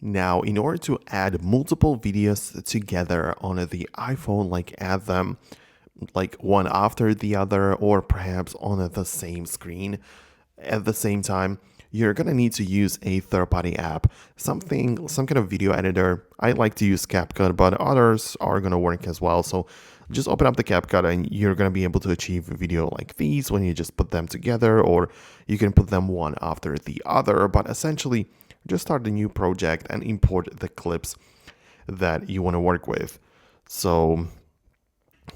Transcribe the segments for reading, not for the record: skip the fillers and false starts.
Now, in order to add multiple videos together on the iPhone, like add them like one after the other, or perhaps on the same screen at the same time, you're gonna need to use a third-party app, some kind of video editor. I like to use CapCut, but others are gonna work as well. So just open up the CapCut and you're gonna be able to achieve a video like these when you just put them together, or you can put them one after the other. But essentially, just start a new project and import the clips that you want to work with. So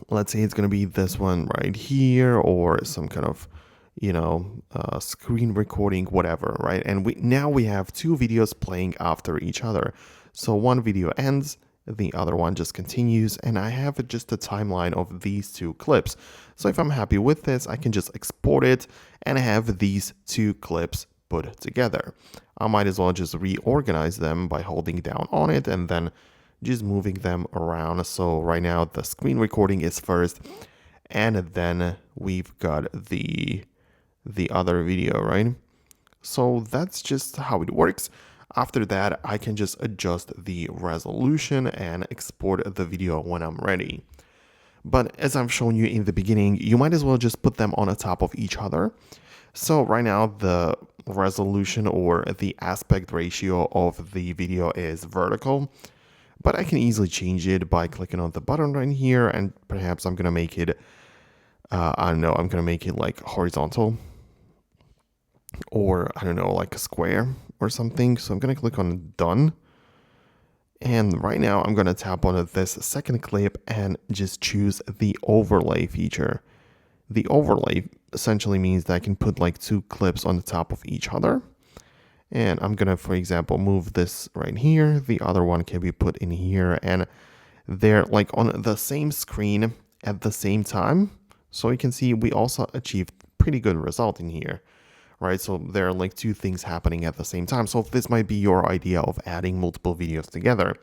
let's say it's going to be this one right here, or some kind of screen recording, whatever, right? And now we have two videos playing after each other. So one video ends, the other one just continues, and I have just a timeline of these two clips. So if I'm happy with this, I can just export it and have these two clips put together. I might as well just reorganize them by holding down on it and then just moving them around. So right now the screen recording is first, and then we've got the other video, right? So that's just how it works. After that, I can just adjust the resolution and export the video when I'm ready. But as I've shown you in the beginning, you might as well just put them on top of each other. So right now the resolution or the aspect ratio of the video is vertical, but I can easily change it by clicking on the button right here, and perhaps I'm gonna make it, I don't know, I'm gonna make it like horizontal, or I don't know, like a square or something. So I'm gonna click on done. And right now I'm gonna tap on this second clip and just choose the overlay feature. The overlay essentially means that I can put like two clips on the top of each other. And I'm gonna, for example, move this right here. The other one can be put in here, and they're like on the same screen at the same time. So you can see we also achieved pretty good result in here, right? So there are like two things happening at the same time. So this might be your idea of adding multiple videos together.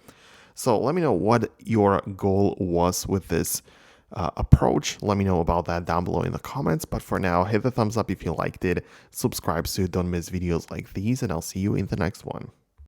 So let me know what your goal was with this approach. Let me know about that down below in the comments. But for now, hit the thumbs up if you liked it, subscribe so you don't miss videos like these, and I'll see you in the next one.